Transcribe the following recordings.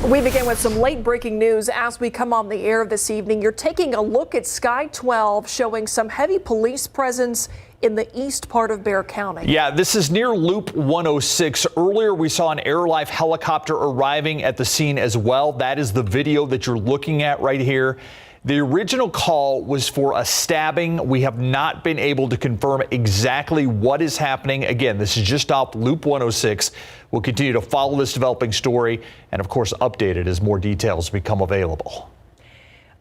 We begin with some late breaking news as we come on the air this evening. You're taking a look at Sky 12 showing some heavy police presence in the east part of Bexar County. Yeah, this is near Loop 106. Earlier we saw an Air Life helicopter arriving at the scene as well. That is the video that you're looking at right here. The original call was for a stabbing. We have not been able to confirm exactly what is happening. Again, this is just off Loop 106. We'll continue to follow this developing story and, of course, update it as more details become available.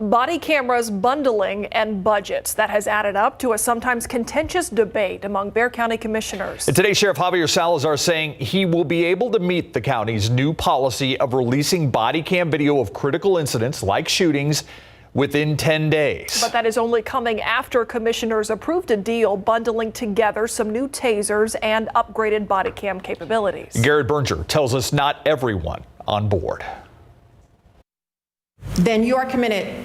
Body cameras, bundling, and budgets. That has added up to a sometimes contentious debate among Bexar County commissioners. And today, Sheriff Javier Salazar saying he will be able to meet the county's new policy of releasing body cam video of critical incidents like shootings within 10 days. But that is only coming after commissioners approved a deal bundling together some new tasers and upgraded body cam capabilities. Garrett Berger tells us not everyone on board. Then you are committed,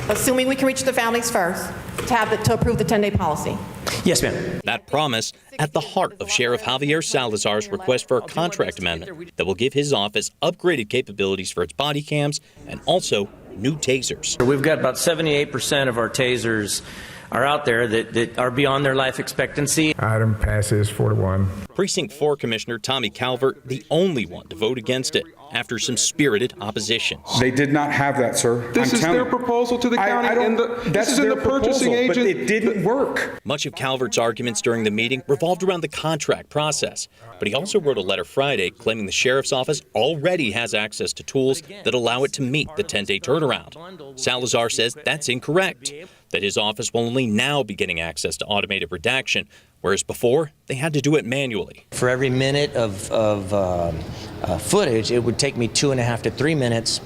assuming we can reach the families first, to approve the 10-day policy. Yes, ma'am. That promise at the heart of Sheriff Javier Salazar's request for a contract amendment that will give his office upgraded capabilities for its body cams and also new tasers. We've got about 78% of our tasers are out there that are beyond their life expectancy. Item passes 4-1. Precinct 4 Commissioner Tommy Calvert, the only one to vote against it after some spirited opposition. They did not have that, sir. This is their proposal to the county. This is in the purchasing agent. But it didn't work. Much of Calvert's arguments during the meeting revolved around the contract process. But he also wrote a letter Friday claiming the sheriff's office already has access to tools that allow it to meet the 10-day turnaround. Salazar says that's incorrect, that his office will only now be getting access to automated redaction, whereas before they had to do it manually. For every minute of footage, it would take me 2.5 to 3 minutes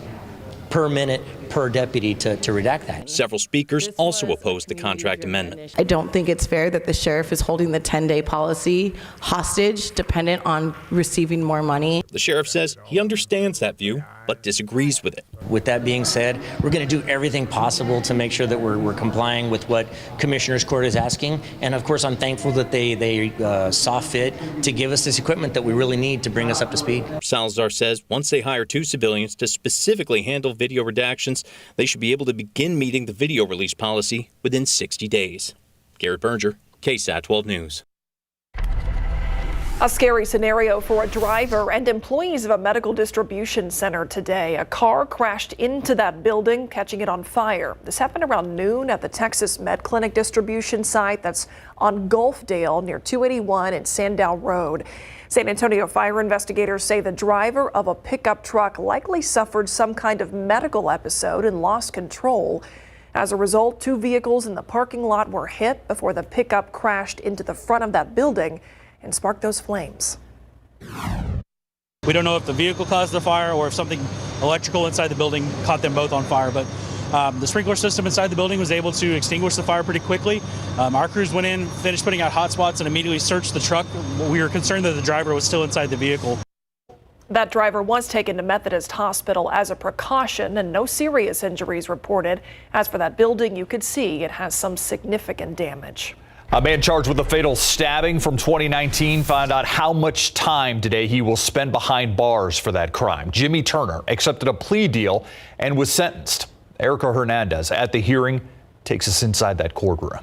per minute per deputy to redact that. Several speakers also opposed the contract amendment. I don't think it's fair that the sheriff is holding the 10-day policy hostage, dependent on receiving more money. The sheriff says he understands that view, but disagrees with it. With that being said, we're going to do everything possible to make sure that we're complying with what Commissioner's Court is asking. And of course, I'm thankful that they saw fit to give us this equipment that we really need to bring us up to speed. Salazar says once they hire 2 civilians to specifically handle video redactions, they should be able to begin meeting the video release policy within 60 days. Garrett Berger, KSAT 12 News. A scary scenario for a driver and employees of a medical distribution center today. A car crashed into that building, catching it on fire. This happened around noon at the Texas Med Clinic distribution site that's on Gulfdale near 281 and Sandow Road. San Antonio fire investigators say the driver of a pickup truck likely suffered some kind of medical episode and lost control. As a result, 2 vehicles in the parking lot were hit before the pickup crashed into the front of that building and sparked those flames. We don't know if the vehicle caused the fire or if something electrical inside the building caught them both on fire, but the sprinkler system inside the building was able to extinguish the fire pretty quickly. Our crews went in, finished putting out hot spots, and immediately searched the truck. We were concerned that the driver was still inside the vehicle. That driver was taken to Methodist Hospital as a precaution and no serious injuries reported. As for that building, you could see it has some significant damage. A man charged with a fatal stabbing from 2019 found out how much time today he will spend behind bars for that crime. Jimmy Turner accepted a plea deal and was sentenced. Erica Hernandez at the hearing takes us inside that courtroom.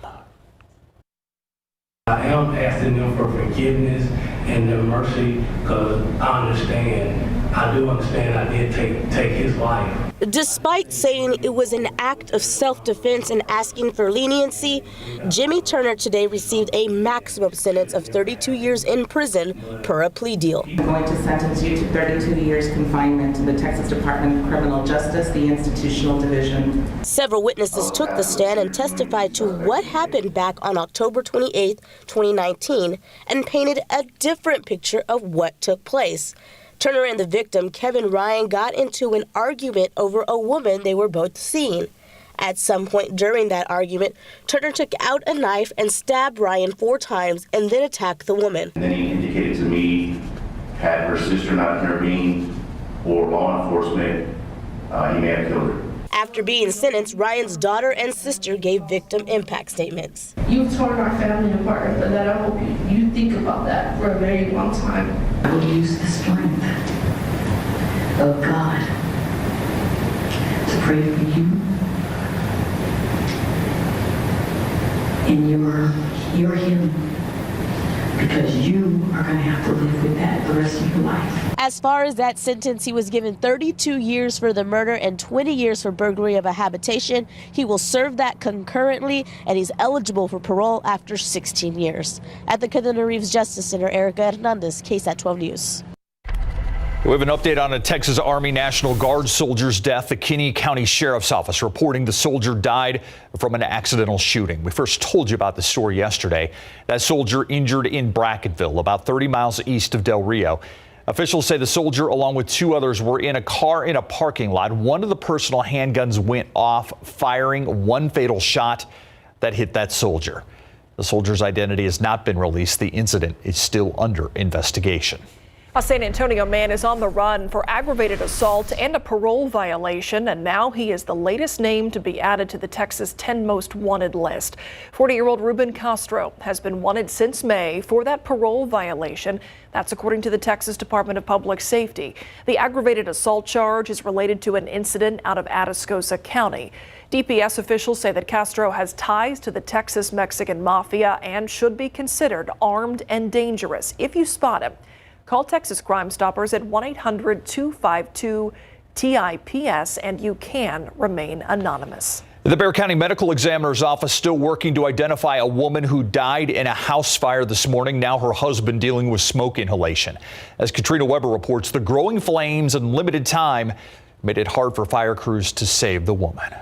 I am asking them for forgiveness and their mercy because I do understand I did take his life. Despite saying it was an act of self-defense and asking for leniency, Jimmy Turner today received a maximum sentence of 32 years in prison per a plea deal. I'm going to sentence you to 32 years confinement to the Texas Department of Criminal Justice, the Institutional Division. Several witnesses took the stand and testified to what happened back on October 28, 2019, and painted a different picture of what took place. Turner and the victim, Kevin Ryan, got into an argument over a woman they were both seeing. At some point during that argument, Turner took out a knife and stabbed Ryan 4 times and then attacked the woman. And then he indicated to me, had her sister not intervened or law enforcement, he may have killed her. After being sentenced, Ryan's daughter and sister gave victim impact statements. You've torn our family apart, but that I hope you think about that for a very long time. I will use the strength of God you're him. Because you are going to have to live with that the rest of your life. As far as that sentence, he was given 32 years for the murder and 20 years for burglary of a habitation. He will serve that concurrently, and he's eligible for parole after 16 years. At the Canada Reeves Justice Center, Erica Hernandez, KSAT 12 News. We have an update on a Texas Army National Guard soldier's death. The Kinney County Sheriff's Office reporting the soldier died from an accidental shooting. We first told you about the story yesterday. That soldier injured in Brackettville, about 30 miles east of Del Rio. Officials say the soldier, along with two others, were in a car in a parking lot. One of the personal handguns went off, firing one fatal shot that hit that soldier. The soldier's identity has not been released. The incident is still under investigation. A San Antonio man is on the run for aggravated assault and a parole violation, and now he is the latest name to be added to the Texas 10 most wanted list. 40-year-old Ruben Castro has been wanted since May for that parole violation. That's according to the Texas Department of Public Safety. The aggravated assault charge is related to an incident out of Atascosa County. DPS officials say that Castro has ties to the Texas Mexican Mafia and should be considered armed and dangerous. If you spot him, call Texas Crime Stoppers at 1-800-252-TIPS, and you can remain anonymous. The Bexar County Medical Examiner's Office still working to identify a woman who died in a house fire this morning. Now her husband dealing with smoke inhalation. As Katrina Weber reports, the growing flames and limited time made it hard for fire crews to save the woman.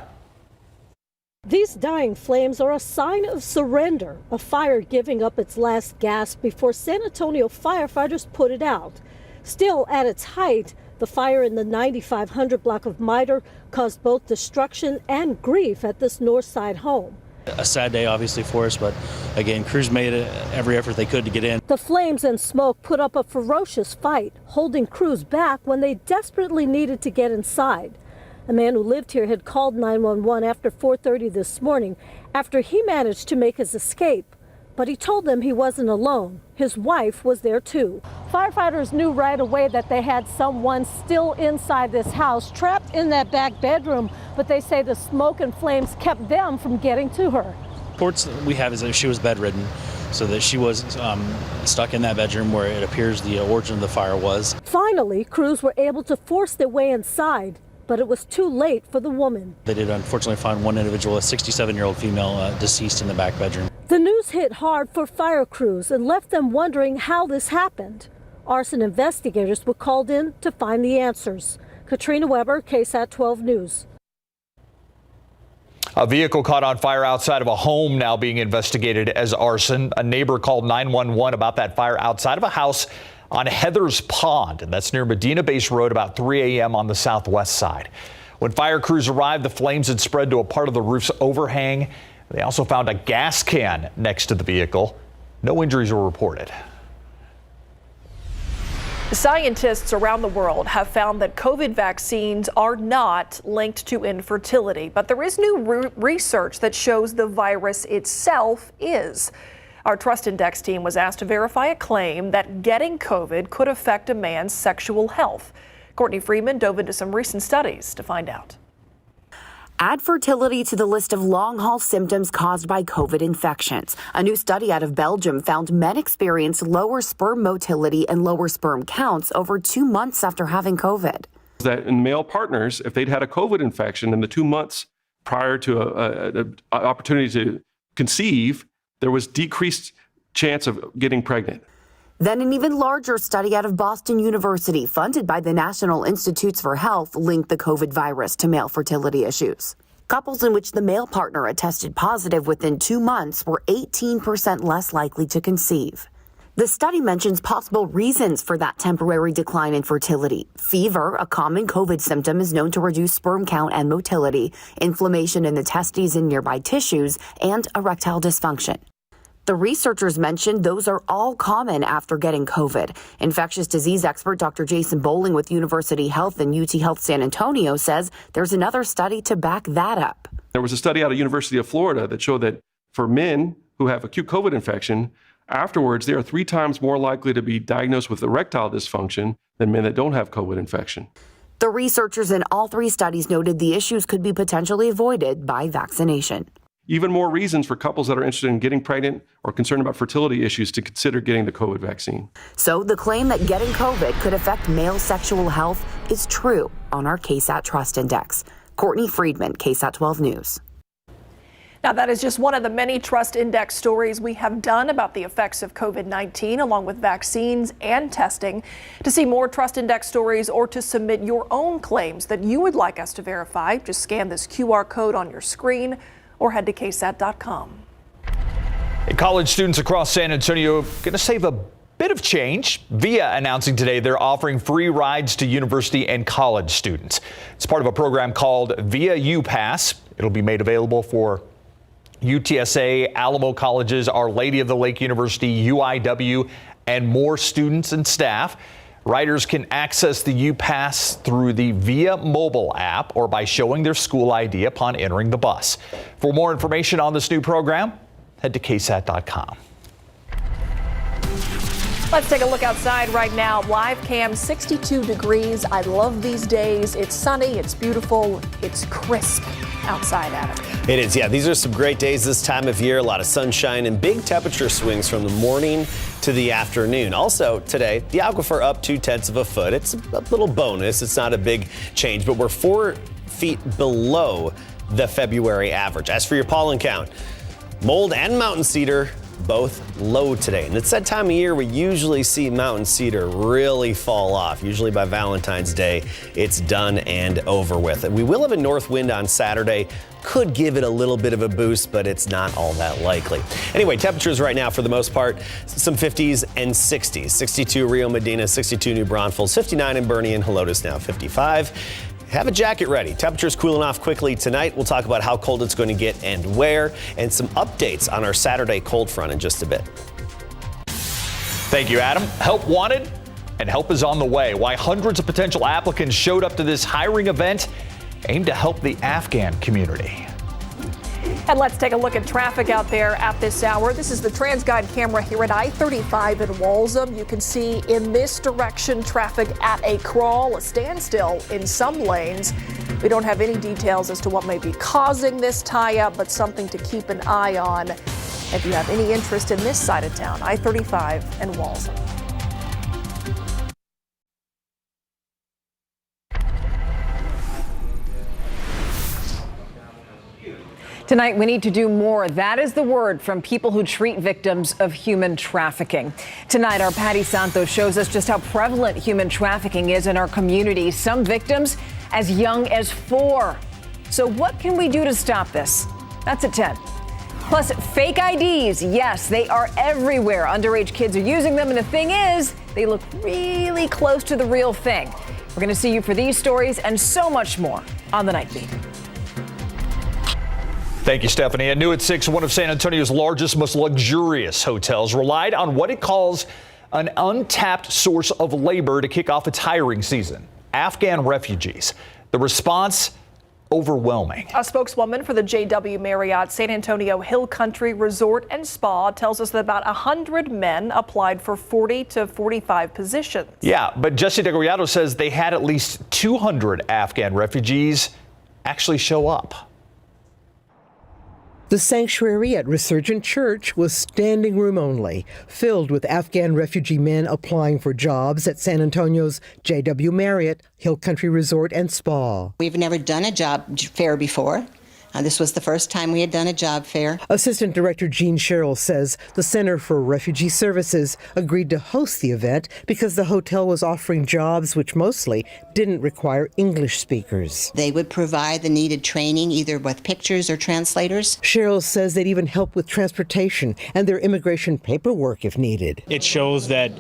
These dying flames are a sign of surrender, a fire giving up its last gasp before San Antonio firefighters put it out. Still, at its height, the fire in the 9500 block of Mitre caused both destruction and grief at this north side home. A sad day, obviously, for us, but again, crews made every effort they could to get in. The flames and smoke put up a ferocious fight, holding crews back when they desperately needed to get inside. A man who lived here had called 911 after 4:30 this morning after he managed to make his escape. But he told them he wasn't alone. His wife was there too. Firefighters knew right away that they had someone still inside this house, trapped in that back bedroom, but they say the smoke and flames kept them from getting to her. Reports we have is that she was bedridden, so that she was stuck in that bedroom where it appears the origin of the fire was. Finally, crews were able to force their way inside, but it was too late for the woman. They did unfortunately find one individual, a 67-year-old female, deceased in the back bedroom. The news hit hard for fire crews and left them wondering how this happened. Arson investigators were called in to find the answers. Katrina Weber, KSAT 12 News. A vehicle caught on fire outside of a home now being investigated as arson. A neighbor called 911 about that fire outside of a house on Heather's Pond, and that's near Medina Base Road, about 3 a.m. on the southwest side. When fire crews arrived, the flames had spread to a part of the roof's overhang. They also found a gas can next to the vehicle. No injuries were reported. Scientists around the world have found that COVID vaccines are not linked to infertility, but there is new research that shows the virus itself is. Our Trust Index team was asked to verify a claim that getting COVID could affect a man's sexual health. Courtney Freeman dove into some recent studies to find out. Add fertility to the list of long-haul symptoms caused by COVID infections. A new study out of Belgium found men experience lower sperm motility and lower sperm counts over 2 months after having COVID. That in male partners, if they'd had a COVID infection in the 2 months prior to an opportunity to conceive, there was decreased chance of getting pregnant. Then an even larger study out of Boston University, funded by the National Institutes for Health, linked the COVID virus to male fertility issues. Couples in which the male partner had tested positive within 2 months were 18% less likely to conceive. The study mentions possible reasons for that temporary decline in fertility. Fever, a common COVID symptom, is known to reduce sperm count and motility, inflammation in the testes and nearby tissues, and erectile dysfunction. The researchers mentioned those are all common after getting COVID. Infectious disease expert Dr. Jason Bowling with University Health and UT Health San Antonio says there's another study to back that up. There was a study out of University of Florida that showed that for men who have acute COVID infection, afterwards they are 3 times more likely to be diagnosed with erectile dysfunction than men that don't have COVID infection. The researchers in all 3 studies noted the issues could be potentially avoided by vaccination. Even more reasons for couples that are interested in getting pregnant or concerned about fertility issues to consider getting the COVID vaccine. So the claim that getting COVID could affect male sexual health is true on our KSAT Trust Index. Courtney Friedman, KSAT 12 News. Now, that is just one of the many Trust Index stories we have done about the effects of COVID-19, along with vaccines and testing. To see more Trust Index stories or to submit your own claims that you would like us to verify, just scan this QR code on your screen or head to KSAT.com. College students across San Antonio going to save a bit of change. VIA announcing today they're offering free rides to university and college students. It's part of a program called VIA U-Pass. It'll be made available for UTSA, Alamo Colleges, Our Lady of the Lake University, UIW, and more students and staff. Riders can access the U-Pass through the VIA mobile app or by showing their school ID upon entering the bus. For more information on this new program, head to KSAT.com. Let's take a look outside right now. Live cam, 62 degrees. I love these days. It's sunny, it's beautiful, it's crisp outside, Adam. It is, yeah. These are some great days this time of year. A lot of sunshine and big temperature swings from the morning to the afternoon. Also today, the aquifer up 0.2 of a foot. It's a little bonus. It's not a big change, but we're 4 feet below the February average. As for your pollen count, mold and mountain cedar both low today. And it's that time of year we usually see mountain cedar really fall off. Usually by Valentine's Day, it's done and over with. We will have a north wind on Saturday. Could give it a little bit of a boost, but it's not all that likely. Anyway, temperatures right now for the most part, some 50s and 60s. 62 Rio Medina, 62 New Braunfels, 59 in Bernie and Helotes now 55. Have a jacket ready. Temperatures cooling off quickly tonight. We'll talk about how cold it's going to get and where, and some updates on our Saturday cold front in just a bit. Thank you, Adam. Help wanted, and help is on the way. Why hundreds of potential applicants showed up to this hiring event aimed to help the Afghan community. And let's take a look at traffic out there at this hour. This is the TransGuide camera here at I-35 in Walsham. You can see in this direction traffic at a crawl, a standstill in some lanes. We don't have any details as to what may be causing this tie-up, but something to keep an eye on if you have any interest in this side of town, I-35 and Walsham. Tonight, we need to do more. That is the word from people who treat victims of human trafficking. Tonight, our Patty Santos shows us just how prevalent human trafficking is in our community. Some victims as young as 4. So what can we do to stop this? That's at 10. Plus, fake IDs. Yes, they are everywhere. Underage kids are using them. And the thing is, they look really close to the real thing. We're going to see you for these stories and so much more on the Night Beat. Thank you, Stephanie. At New at 6, one of San Antonio's largest, most luxurious hotels relied on what it calls an untapped source of labor to kick off its hiring season, Afghan refugees. The response, overwhelming. A spokeswoman for the JW Marriott San Antonio Hill Country Resort and Spa tells us that about 100 men applied for 40 to 45 positions. Yeah, but Jesse DeGollado says they had at least 200 Afghan refugees actually show up. The sanctuary at Resurgent Church was standing room only, filled with Afghan refugee men applying for jobs at San Antonio's JW Marriott Hill Country Resort and Spa. We've never done a job fair before. This was the first time we had done a job fair. Assistant Director Jean Sherrill says the Center for Refugee Services agreed to host the event because the hotel was offering jobs which mostly didn't require English speakers. They would provide the needed training either with pictures or translators. Sherrill says they'd even help with transportation and their immigration paperwork if needed. It shows that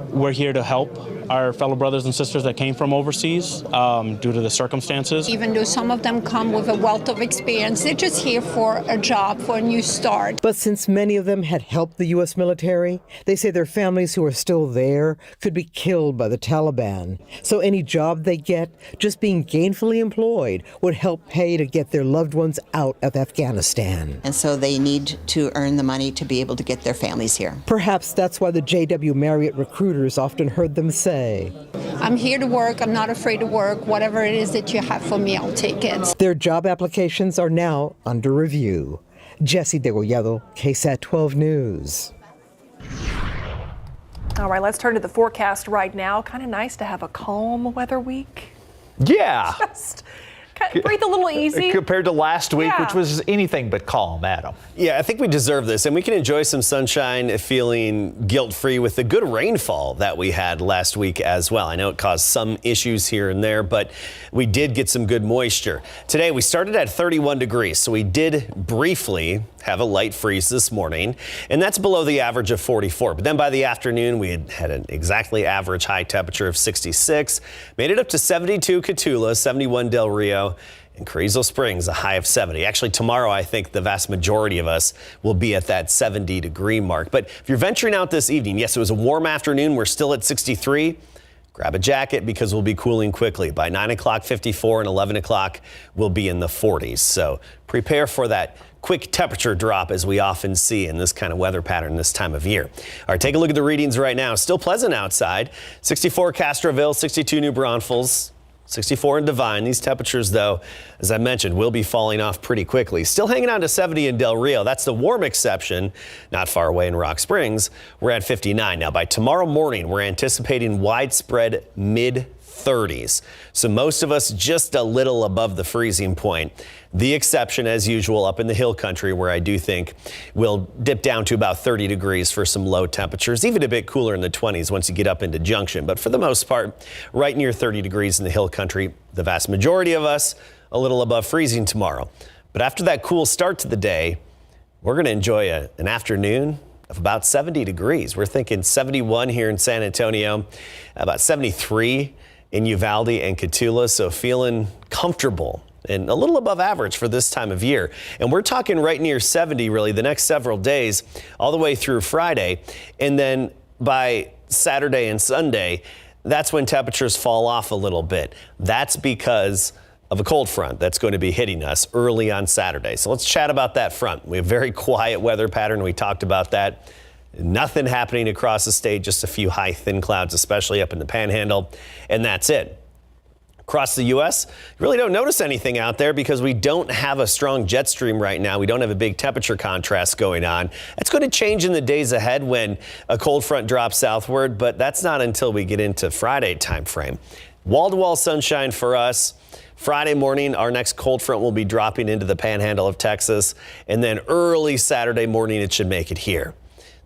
we're here to help our fellow brothers and sisters that came from overseas due to the circumstances. Even though some of them come with a wealth of experience, they're just here for a job, for a new start. But since many of them had helped the U.S. military, they say their families who are still there could be killed by the Taliban. So any job they get, just being gainfully employed, would help pay to get their loved ones out of Afghanistan. And so they need to earn the money to be able to get their families here. Perhaps that's why the JW Marriott recruiters often heard them say, I'm here to work, I'm not afraid to work, whatever it is that you have for me, I'll take it. Their job applications are now under review. Jesse Degollado, KSAT 12 News. All right, let's turn to the forecast right now. Kind of nice to have a calm weather week. Yeah. Just breathe a little easy. Compared to last week, Yeah. which was anything but calm, Adam. Yeah, I think we deserve this, and we can enjoy some sunshine feeling guilt-free with the good rainfall that we had last week as well. I know it caused some issues here and there, but we did get some good moisture. Today, we started at 31 degrees, so we did briefly have a light freeze this morning, and that's below the average of 44. But then by the afternoon, we had an exactly average high temperature of 66, made it up to 72 Cotulla, 71 Del Rio, and Carrizo Springs, a high of 70. Actually, tomorrow, I think the vast majority of us will be at that 70-degree mark. But if you're venturing out this evening, yes, it was a warm afternoon. We're still at 63. Grab a jacket because we'll be cooling quickly. By 9 o'clock, 54, and 11 o'clock, we'll be in the 40s. So prepare for that quick temperature drop as we often see in this kind of weather pattern this time of year. All right, take a look at the readings right now. Still pleasant outside. 64 Castroville, 62 New Braunfels, 64 in Devine. These temperatures, though, as I mentioned, will be falling off pretty quickly. Still hanging on to 70 in Del Rio. That's the warm exception. Not far away in Rock Springs, we're at 59. Now, by tomorrow morning, we're anticipating widespread mid-30s. So most of us just a little above the freezing point. The exception, as usual, up in the hill country, where I do think we'll dip down to about 30 degrees for some low temperatures, even a bit cooler in the 20s once you get up into Junction. But for the most part, right near 30 degrees in the hill country, the vast majority of us a little above freezing tomorrow. But after that cool start to the day, we're going to enjoy an afternoon of about 70 degrees. We're thinking 71 here in San Antonio, about 73 in Uvalde and Cotulla, so feeling comfortable and a little above average for this time of year. And we're talking right near 70 really the next several days, all the way through Friday. And then by Saturday and Sunday, that's when temperatures fall off a little bit. That's because of a cold front that's going to be hitting us early on Saturday. So let's chat about that front. We have a very quiet weather pattern. We talked about that. Nothing happening across the state, just a few high, thin clouds, especially up in the Panhandle, and that's it. Across the U.S., you really don't notice anything out there because we don't have a strong jet stream right now. We don't have a big temperature contrast going on. That's going to change in the days ahead when a cold front drops southward, but that's not until we get into Friday time frame. Wall-to-wall sunshine for us. Friday morning, our next cold front will be dropping into the Panhandle of Texas, and then early Saturday morning, it should make it here.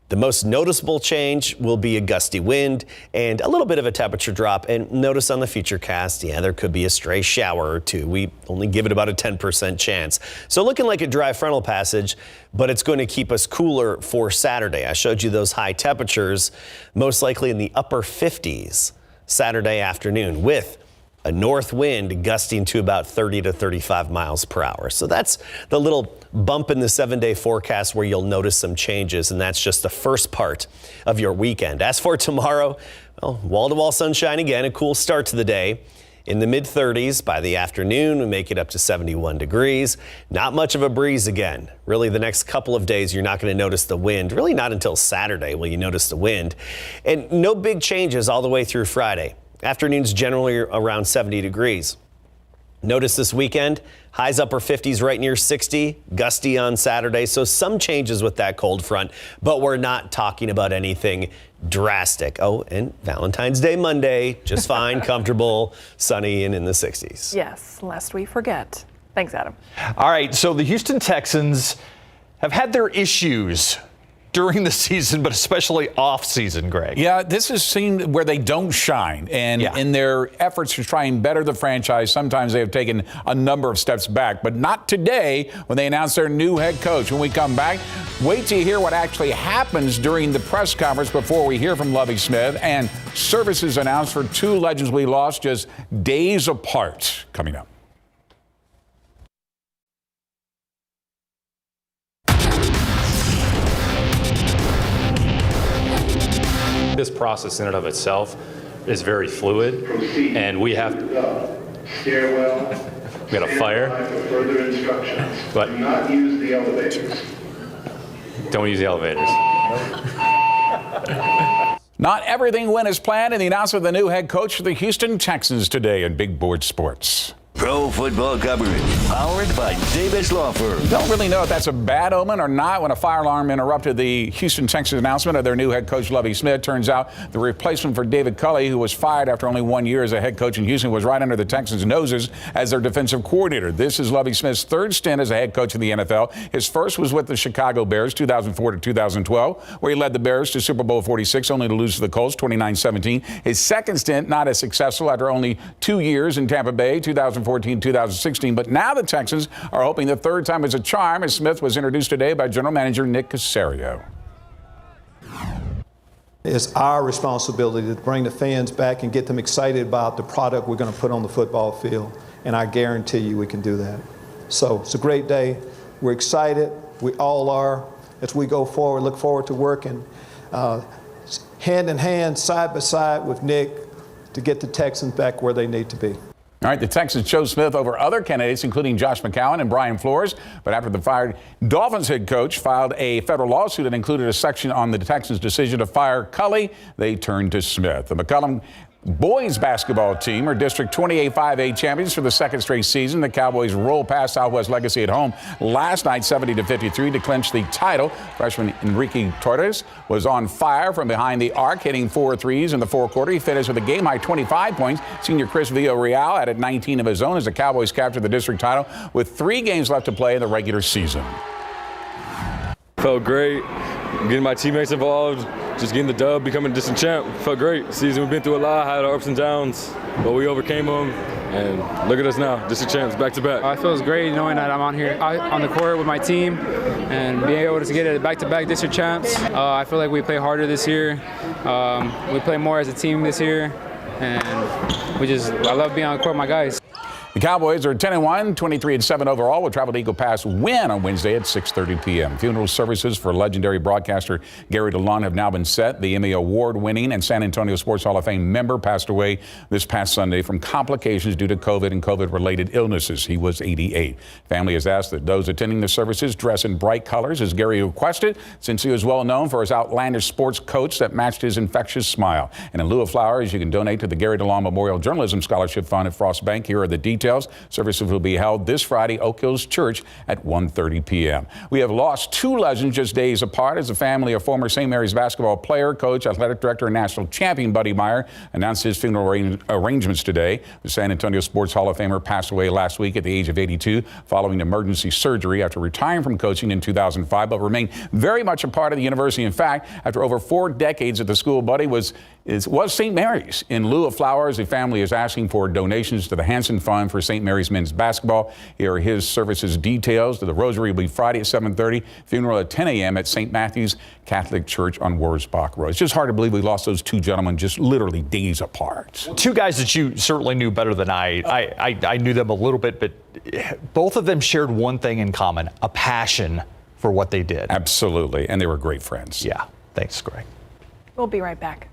The most noticeable change will be a gusty wind and a little bit of a temperature drop. And notice on the Futurecast, yeah, there could be a stray shower or two. We only give it about a 10% chance. So looking like a dry frontal passage, but it's going to keep us cooler for Saturday. I showed you those high temperatures, most likely in the upper 50s Saturday afternoon with a north wind gusting to about 30 to 35 miles per hour. So that's the little bump in the 7-day forecast where you'll notice some changes, and that's just the first part of your weekend. As for tomorrow, well, wall-to-wall sunshine again, a cool start to the day. In the mid-30s by the afternoon, we make it up to 71 degrees. Not much of a breeze again. Really, the next couple of days, you're not going to notice the wind. Really not until Saturday will you notice the wind. And no big changes all the way through Friday. Afternoons generally around 70 degrees. Notice this weekend, highs upper 50s right near 60, gusty on Saturday. So some changes with that cold front, but we're not talking about anything drastic. Oh, and Valentine's Day Monday, just fine, comfortable, sunny, and in the 60s. Yes, lest we forget. Thanks, Adam. All right, so the Houston Texans have had their issues during the season, but especially off season, Greg. Yeah, this has seemed where they don't shine. And in their efforts to try and better the franchise, sometimes they have taken a number of steps back, but not today when they announce their new head coach. When we come back, wait to hear what actually happens during the press conference before we hear from Lovie Smith, and services announced for two legends we lost just days apart. Coming up. This process in and of itself is very fluid, and we have stairwell. We got a fire. Further instructions. But do not use the elevators. Don't use the elevators. Not everything went as planned in the announcement of the new head coach for the Houston Texans today in Big Board Sports. Pro football coverage, powered by Davis Law Firm. Don't really know if that's a bad omen or not when a fire alarm interrupted the Houston Texans announcement of their new head coach, Lovie Smith. Turns out the replacement for David Culley, who was fired after only 1 year as a head coach in Houston, was right under the Texans' noses as their defensive coordinator. This is Lovie Smith's third stint as a head coach in the NFL. His first was with the Chicago Bears, 2004 to 2012, where he led the Bears to Super Bowl 46, only to lose to the Colts, 29-17. His second stint, not as successful after only 2 years in Tampa Bay, 2014-2016. But now the Texans are hoping the third time is a charm, as Smith was introduced today by General Manager Nick Caserio. It's our responsibility to bring the fans back and get them excited about the product we're going to put on the football field, and I guarantee you we can do that. So it's a great day. We're excited. We all are. As we go forward, look forward to working hand in hand, side by side with Nick to get the Texans back where they need to be. All right, the Texans chose Smith over other candidates, including Josh McCown and Brian Flores. But after the fired Dolphins head coach filed a federal lawsuit that included a section on the Texans' decision to fire Culley, they turned to Smith. The McCollum boys basketball team are District 28 5A champions for the second straight season. The Cowboys rolled past Southwest Legacy at home last night, 70-53, to clinch the title. Freshman Enrique Torres was on fire from behind the arc, hitting 4 threes in the fourth quarter. He finished with a game-high 25 points. Senior Chris Villarreal added 19 of his own as the Cowboys captured the district title with 3 games left to play in the regular season. Felt great, getting my teammates involved, just getting the dub, becoming a district champ. Felt great. Season we've been through a lot, had our ups and downs, but we overcame them. And look at us now, district champs, back to back. It feels great knowing that I'm on the court with my team and being able to get it back-to-back district champs. I feel like we play harder this year. We play more as a team this year, and I love being on the court with my guys. The Cowboys are 10-1, 23-7 overall, will travel to Eagle Pass win on Wednesday at 6:30 p.m. Funeral services for legendary broadcaster Gary DeLon have now been set. The Emmy Award-winning and San Antonio Sports Hall of Fame member passed away this past Sunday from complications due to COVID and COVID-related illnesses. He was 88. Family has asked that those attending the services dress in bright colors, as Gary requested, since he was well known for his outlandish sports coats that matched his infectious smile. And in lieu of flowers, you can donate to the Gary DeLon Memorial Journalism Scholarship Fund at Frost Bank. Here are the details. Services will be held this Friday, Oak Hills Church at 1:30 p.m. We have lost 2 legends just days apart as the family of former St. Mary's basketball player, coach, athletic director, and national champion Buddy Meyer announced his funeral arrangements today. The San Antonio Sports Hall of Famer passed away last week at the age of 82 following emergency surgery after retiring from coaching in 2005, but remained very much a part of the university. In fact, after over 4 decades at the school, Buddy was St. Mary's. In lieu of flowers, the family is asking for donations to the Hanson Fund for St. Mary's men's basketball. Here are his services details. The rosary will be Friday at 7:30, funeral at 10 a.m. at St. Matthew's Catholic Church on Wurzbach Road. It's just hard to believe we lost those 2 gentlemen just literally days apart. 2 guys that you certainly knew better than I knew them a little bit, but both of them shared one thing in common, a passion for what they did. Absolutely, and they were great friends. Yeah, thanks, Greg. We'll be right back.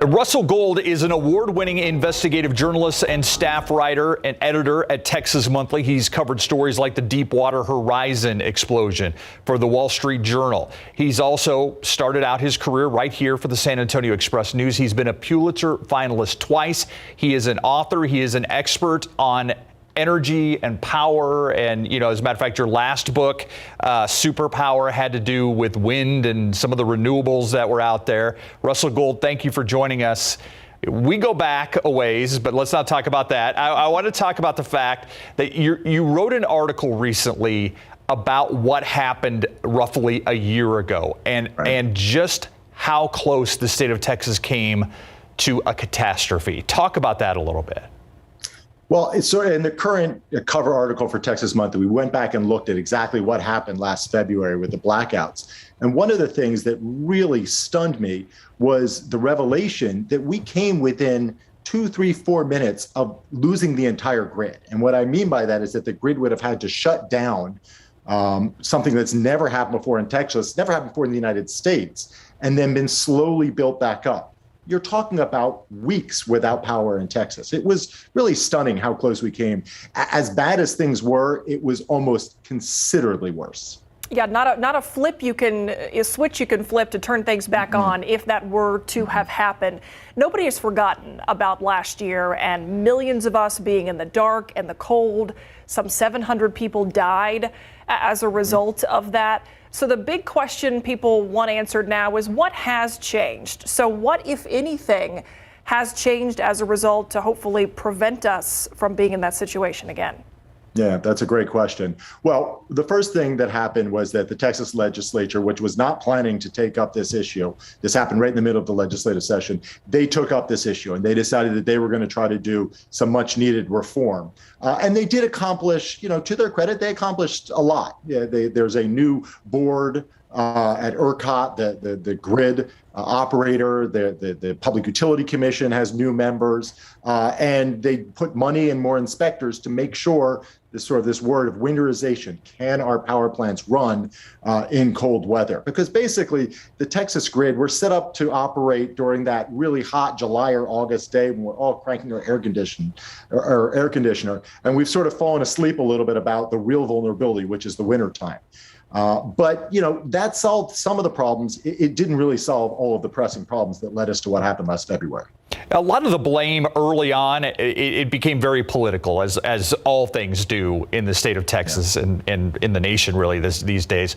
Russell Gold is an award-winning investigative journalist and staff writer and editor at Texas Monthly. He's covered stories like the Deepwater Horizon explosion for the Wall Street Journal. He's also started out his career right here for the San Antonio Express News. He's been a Pulitzer finalist twice. He is an author. He is an expert on energy and power. And, as a matter of fact, your last book, Superpower, had to do with wind and some of the renewables that were out there. Russell Gold, thank you for joining us. We go back a ways, but let's not talk about that. I want to talk about the fact that you wrote an article recently about what happened roughly a year ago and just how close the state of Texas came to a catastrophe. Talk about that a little bit. Well, it's sort of in the current cover article for Texas Monthly, we went back and looked at exactly what happened last February with the blackouts. And one of the things that really stunned me was the revelation that we came within 2, 3, 4 minutes of losing the entire grid. And what I mean by that is that the grid would have had to shut down, something that's never happened before in Texas, never happened before in the United States, and then been slowly built back up. You're talking about weeks without power in Texas. It was really stunning how close we came. As bad as things were, it was almost considerably worse. Yeah, not a flip a switch you can flip to turn things back on if that were to have happened. Nobody has forgotten about last year and millions of us being in the dark and the cold. Some 700 people died as a result of that. So the big question people want answered now is what has changed? So what, if anything, has changed as a result to hopefully prevent us from being in that situation again? Yeah, that's a great question. Well, the first thing that happened was that the Texas legislature, which was not planning to take up this issue, this happened right in the middle of the legislative session, they took up this issue and they decided that they were going to try to do some much needed reform. And they did accomplish, to their credit, they accomplished a lot. Yeah, there's a new board at ERCOT, the grid operator, the Public Utility Commission has new members, and they put money and more inspectors to make sure this word of winterization, can our power plants run in cold weather? Because basically the Texas grid, we're set up to operate during that really hot July or August day when we're all cranking our air conditioner, and we've sort of fallen asleep a little bit about the real vulnerability, which is the winter time. But that solved some of the problems. It didn't really solve all of the pressing problems that led us to what happened last February. A lot of the blame early on, it became very political, as all things do in the state of Texas and in the nation, really, these days.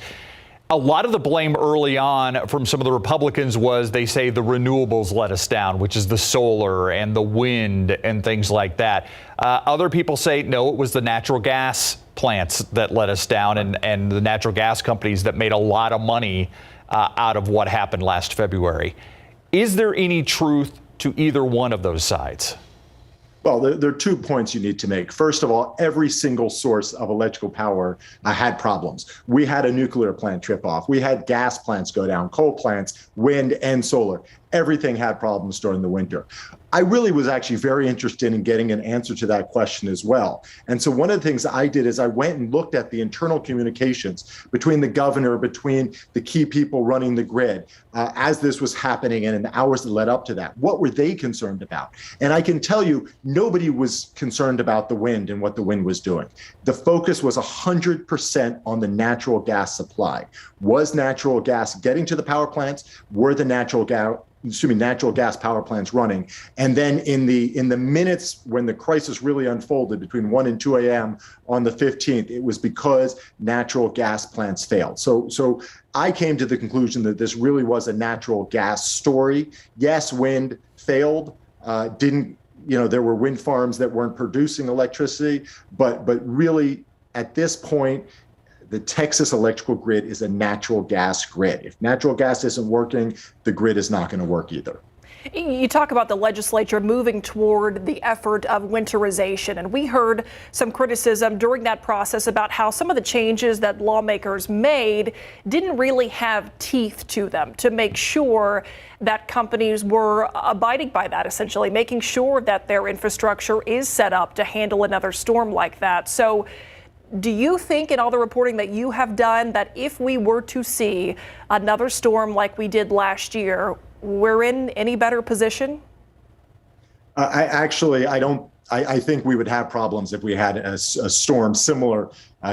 A lot of the blame early on from some of the Republicans was they say the renewables let us down, which is the solar and the wind and things like that. Other people say, no, it was the natural gas plants that let us down and the natural gas companies that made a lot of money out of what happened last February. Is there any truth to either one of those sides? Well, there are 2 points you need to make. First of all, every single source of electrical power had problems. We had a nuclear plant trip off. We had gas plants go down, coal plants, wind and solar. Everything had problems during the winter. I really was actually very interested in getting an answer to that question as well. And so one of the things I did is I went and looked at the internal communications between the governor, between the key people running the grid, as this was happening and in the hours that led up to that. What were they concerned about? And I can tell you, nobody was concerned about the wind and what the wind was doing. The focus was 100% on the natural gas supply. Was natural gas getting to the power plants? Were the natural gas power plants running? And then in the minutes when the crisis really unfolded between 1 and 2 a.m. on the 15th, it was because natural gas plants failed. So I came to the conclusion that this really was a natural gas story. Yes, wind failed, there were wind farms that weren't producing electricity, but really at this point, the Texas electrical grid is a natural gas grid. If natural gas isn't working, the grid is not going to work either. You talk about the legislature moving toward the effort of winterization, and we heard some criticism during that process about how some of the changes that lawmakers made didn't really have teeth to them to make sure that companies were abiding by that, essentially making sure that their infrastructure is set up to handle another storm like that. So do you think in all the reporting that you have done that if we were to see another storm like we did last year, we're in any better position? I think we would have problems if we had a storm similar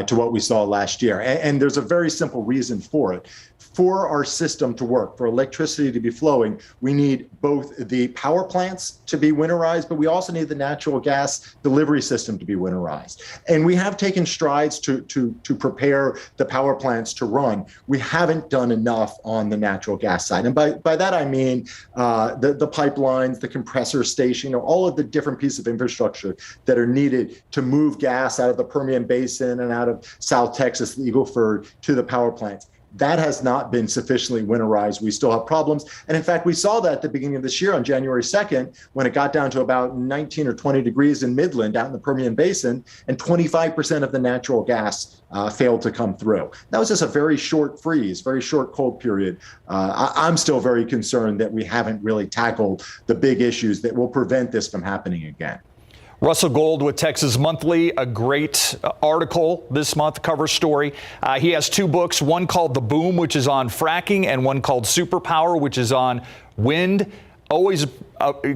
to what we saw last year. And there's a very simple reason for it. For our system to work, for electricity to be flowing, we need both the power plants to be winterized, but we also need the natural gas delivery system to be winterized. And we have taken strides to prepare the power plants to run. We haven't done enough on the natural gas side. And by that, I mean the pipelines, the compressor station, all of the different pieces of infrastructure that are needed to move gas out of the Permian Basin and out of South Texas, the Eagle Ford, to the power plants. That has not been sufficiently winterized. We still have problems. And in fact, we saw that at the beginning of this year on January 2nd, when it got down to about 19 or 20 degrees in Midland out in the Permian Basin, and 25% of the natural gas failed to come through. That was just a very short freeze, very short cold period. I'm still very concerned that we haven't really tackled the big issues that will prevent this from happening again. Russell Gold with Texas Monthly, a great article this month, cover story. He has 2 books, one called The Boom, which is on fracking, and one called Superpower, which is on wind. Always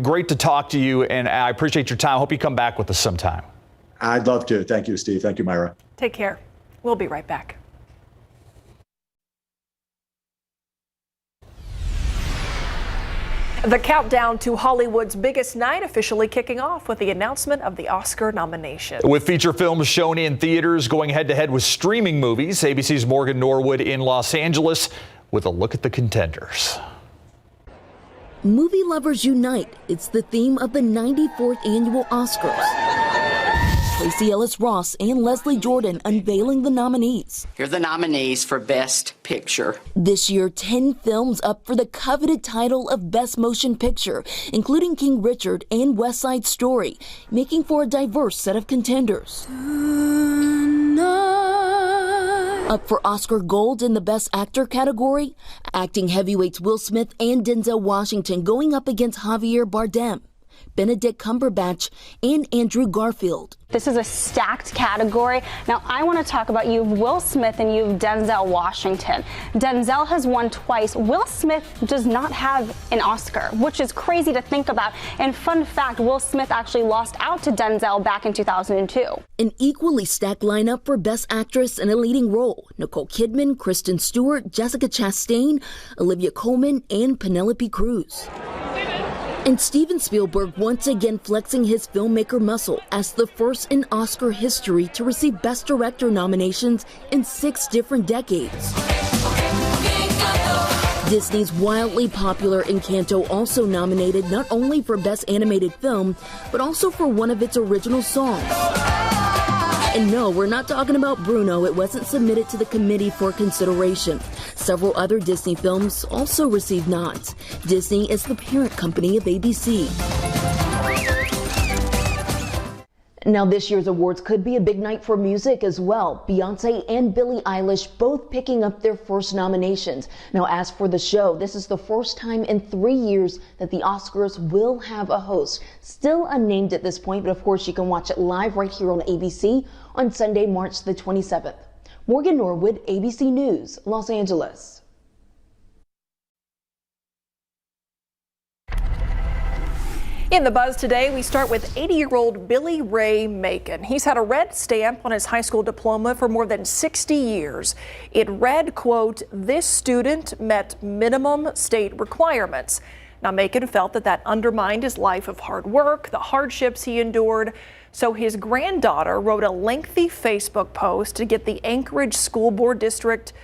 great to talk to you, and I appreciate your time. Hope you come back with us sometime. I'd love to. Thank you, Steve. Thank you, Myra. Take care. We'll be right back. The countdown to Hollywood's biggest night officially kicking off with the announcement of the Oscar nomination. With feature films shown in theaters going head-to-head with streaming movies, ABC's Morgan Norwood in Los Angeles with a look at the contenders. Movie lovers unite. It's the theme of the 94th annual Oscars. Tracy Ellis Ross and Leslie Jordan unveiling the nominees. Here are the nominees for Best Picture. This year, 10 films up for the coveted title of Best Motion Picture, including King Richard and West Side Story, making for a diverse set of contenders. Up for Oscar Gold in the Best Actor category, acting heavyweights Will Smith and Denzel Washington going up against Javier Bardem, Benedict Cumberbatch, and Andrew Garfield. This is a stacked category. Now, I want to talk about you, Will Smith, and you, Denzel Washington. Denzel has won twice. Will Smith does not have an Oscar, which is crazy to think about. And fun fact, Will Smith actually lost out to Denzel back in 2002. An equally stacked lineup for Best Actress in a leading role. Nicole Kidman, Kristen Stewart, Jessica Chastain, Olivia Colman, and Penelope Cruz. And Steven Spielberg once again flexing his filmmaker muscle as the first in Oscar history to receive Best Director nominations in 6 different decades. Disney's wildly popular Encanto also nominated not only for Best Animated Film, but also for one of its original songs. And no, we're not talking about Bruno. It wasn't submitted to the committee for consideration. Several other Disney films also received nods. Disney is the parent company of ABC. Now, this year's awards could be a big night for music as well. Beyonce and Billie Eilish both picking up their first nominations. Now, as for the show, this is the first time in 3 years that the Oscars will have a host. Still unnamed at this point, but of course you can watch it live right here on ABC on Sunday, March the 27th. Morgan Norwood, ABC News, Los Angeles. In the buzz today, we start with 80-year-old Billy Ray Macon. He's had a red stamp on his high school diploma for more than 60 years. It read, quote, "This student met minimum state requirements." Now, Macon felt that undermined his life of hard work, the hardships he endured. So his granddaughter wrote a lengthy Facebook post to get the Anchorage School Board District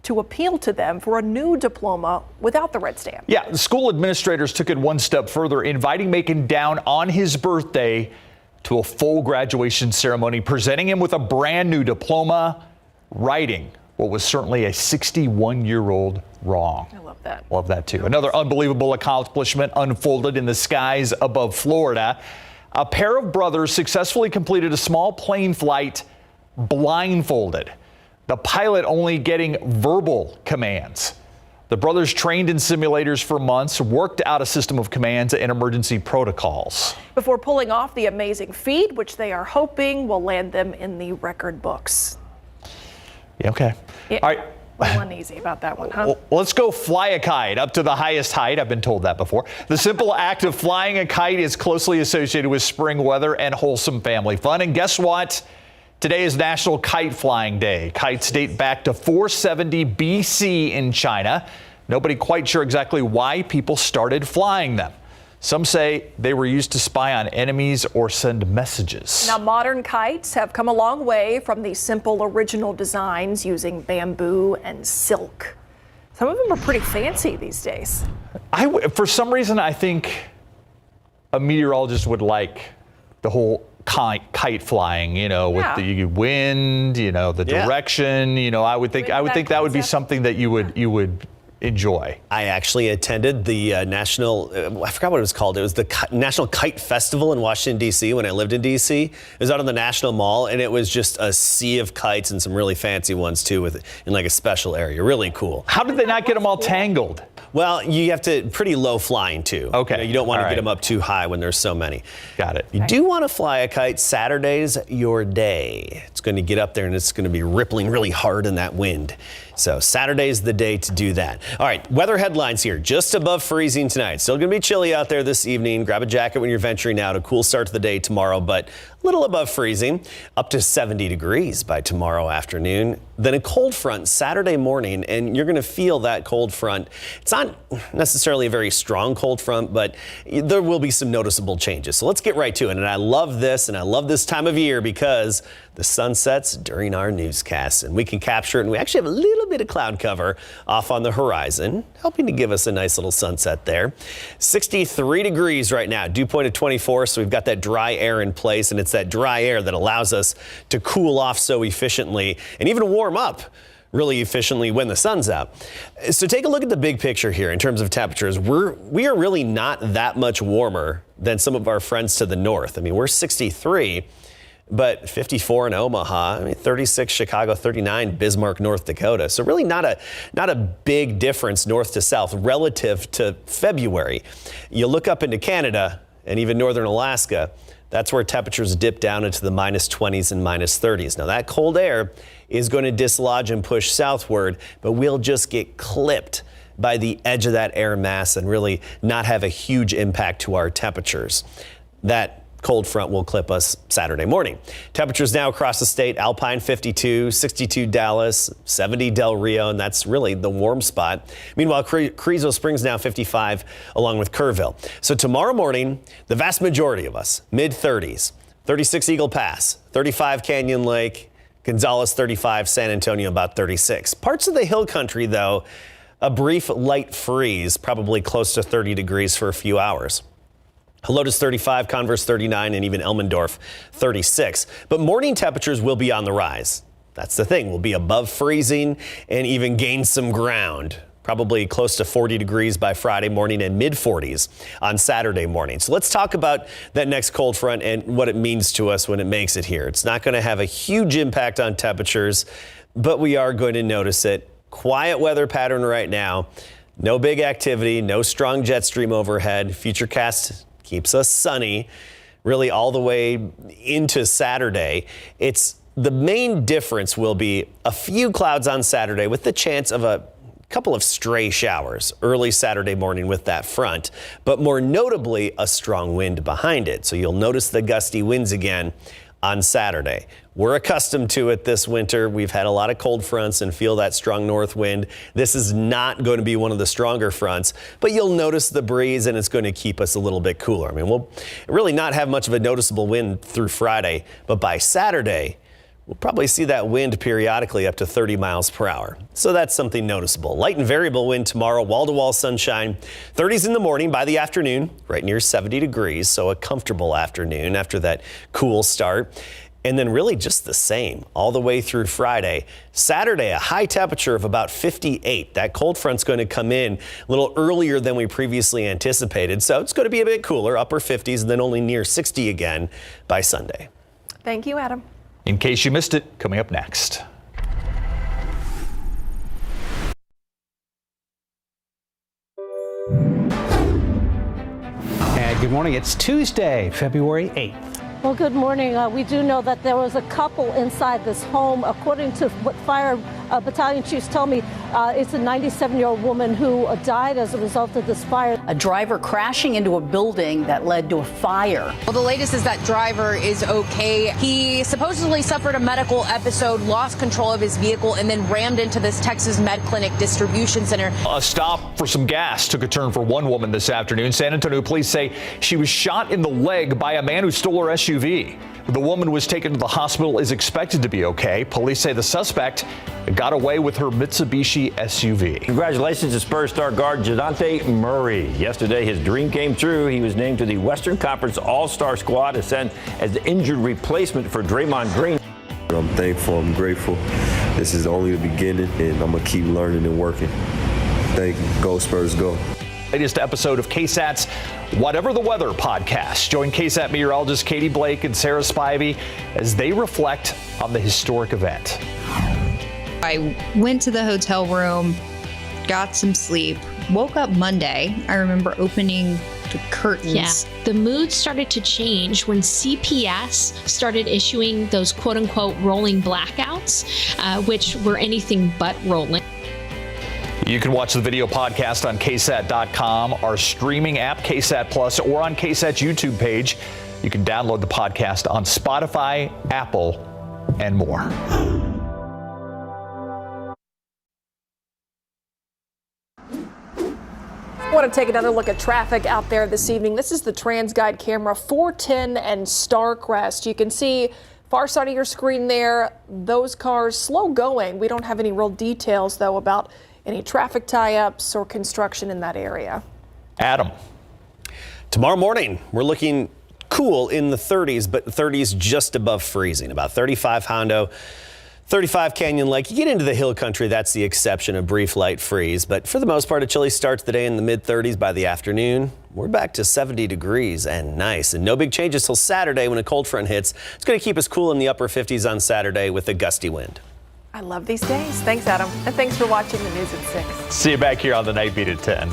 to appeal to them for a new diploma without the red stamp. Yeah, the school administrators took it one step further, inviting Macon down on his birthday to a full graduation ceremony, presenting him with a brand new diploma, righting what was certainly a 61-year-old wrong. I love that. Love that too. Another unbelievable accomplishment unfolded in the skies above Florida. A pair of brothers successfully completed a small plane flight blindfolded. The pilot only getting verbal commands. The brothers trained in simulators for months, worked out a system of commands and emergency protocols. Before pulling off the amazing feat, which they are hoping will land them in the record books. Yeah, okay. Yeah, all right. A little uneasy about that one, huh? Well, let's go fly a kite up to the highest height. I've been told that before. The simple act of flying a kite is closely associated with spring weather and wholesome family fun. And guess what? Today is National Kite Flying Day. Kites date back to 470 BC in China. Nobody quite sure exactly why people started flying them. Some say they were used to spy on enemies or send messages. Now, modern kites have come a long way from the simple original designs using bamboo and silk. Some of them are pretty fancy these days. For some reason, I think a meteorologist would like the whole kite flying, with the wind, the direction, I would think that would be something that you would enjoy. I actually attended the national, I forgot what it was called. It was the National Kite Festival in Washington, D.C. when I lived in D.C. It was out on the National Mall, and it was just a sea of kites and some really fancy ones, too, in like a special area. Really cool. How did they not get them all tangled? Well, you have to, pretty low flying, too. Okay. You don't want to get them up too high when there's so many. Got it. You do want to fly a kite. Saturday's your day. It's going to get up there and it's going to be rippling really hard in that wind. So Saturday's the day to do that. All right, weather headlines here. Just above freezing tonight. Still going to be chilly out there this evening. Grab a jacket when you're venturing out. A cool start to the day tomorrow, but a little above freezing. Up to 70 degrees by tomorrow afternoon. Then a cold front Saturday morning, and you're going to feel that cold front. It's not necessarily a very strong cold front, but there will be some noticeable changes. So let's get right to it. And I love this, and I love this time of year because the sun sets during our newscast, and we can capture it. And we actually have a little bit of cloud cover off on the horizon, helping to give us a nice little sunset there. 63 degrees right now, dew point of 24. So we've got that dry air in place, and it's that dry air that allows us to cool off so efficiently and even warm up really efficiently when the sun's out. So take a look at the big picture here in terms of temperatures. We are really not that much warmer than some of our friends to the north. I mean, we're 63, but 54 in Omaha, 36 Chicago, 39 Bismarck, North Dakota. So really not a big difference north to south relative to February. You look up into Canada and even northern Alaska, that's where temperatures dip down into the minus 20s and minus 30s. Now that cold air is going to dislodge and push southward, but we'll just get clipped by the edge of that air mass and really not have a huge impact to our temperatures. That cold front will clip us Saturday morning. Temperatures now across the state: Alpine 52, 62 Dallas, 70 Del Rio, and that's really the warm spot. Meanwhile, Carrizo Springs now 55 along with Kerrville. So tomorrow morning, the vast majority of us, mid-30s, 36 Eagle Pass, 35 Canyon Lake, Gonzales 35, San Antonio about 36. Parts of the hill country, though, a brief light freeze, probably close to 30 degrees for a few hours. Helotes 35, Converse 39, and even Elmendorf 36. But morning temperatures will be on the rise. That's the thing. We'll be above freezing and even gain some ground. Probably close to 40 degrees by Friday morning and mid-40s on Saturday morning. So let's talk about that next cold front and what it means to us when it makes it here. It's not going to have a huge impact on temperatures, but we are going to notice it. Quiet weather pattern right now. No big activity, no strong jet stream overhead. Futurecast keeps us sunny really all the way into Saturday. The main difference will be a few clouds on Saturday with the chance of a couple of stray showers early Saturday morning with that front, but more notably a strong wind behind it. So you'll notice the gusty winds again on Saturday. We're accustomed to it this winter. We've had a lot of cold fronts and feel that strong north wind. This is not going to be one of the stronger fronts, but you'll notice the breeze and it's going to keep us a little bit cooler. I mean, we'll really not have much of a noticeable wind through Friday, but by Saturday, we'll probably see that wind periodically up to 30 miles per hour. So that's something noticeable. Light and variable wind tomorrow, wall-to-wall sunshine. 30s in the morning, by the afternoon, right near 70 degrees. So a comfortable afternoon after that cool start. And then really just the same all the way through Friday. Saturday, a high temperature of about 58. That cold front's going to come in a little earlier than we previously anticipated. So it's going to be a bit cooler, upper 50s, and then only near 60 again by Sunday. Thank you, Adam. In case you missed it, coming up next. And good morning. It's Tuesday, February 8th. Well, good morning. We do know that there was a couple inside this home. According to what fire battalion chiefs tell me, it's a 97-year-old woman who died as a result of this fire. A driver crashing into a building that led to a fire. Well, the latest is that driver is okay. He supposedly suffered a medical episode, lost control of his vehicle, and then rammed into this Texas Med Clinic distribution center. A stop for some gas took a turn for one woman this afternoon. San Antonio police say she was shot in the leg by a man who stole her SUV. The woman was taken to the hospital, is expected to be okay. Police say the suspect got away with her Mitsubishi SUV. Congratulations to Spurs star guard Jadante Murray. Yesterday, his dream came true. He was named to the Western Conference All-Star squad, sent as the injured replacement for Draymond Green. I'm thankful. I'm grateful. This is only the beginning, and I'm going to keep learning and working. Thank you. Go Spurs, go. Latest episode of KSAT's Whatever the Weather podcast. Join KSAT meteorologist Katie Blake and Sarah Spivey as they reflect on the historic event. I went to the hotel room, got some sleep, woke up Monday. I remember opening the curtains. Yeah. The mood started to change when CPS started issuing those quote unquote rolling blackouts, which were anything but rolling. You can watch the video podcast on KSAT.com, our streaming app, KSAT Plus, or on KSAT's YouTube page. You can download the podcast on Spotify, Apple, and more. I want to take another look at traffic out there this evening. This is the TransGuide camera, 410 and Starcrest. You can see far side of your screen there, those cars slow going. We don't have any real details, though, about any traffic tie-ups or construction in that area. Adam. Tomorrow morning, we're looking cool in the 30s, but 30s just above freezing. About 35 Hondo, 35 Canyon Lake. You get into the hill country, that's the exception, a brief light freeze. But for the most part, a chilly start to the day in the mid-30s. By the afternoon, we're back to 70 degrees and nice. And no big changes till Saturday when a cold front hits. It's going to keep us cool in the upper 50s on Saturday with a gusty wind. I love these days. Thanks, Adam. And thanks for watching the news at 6. See you back here on the Night Beat at 10.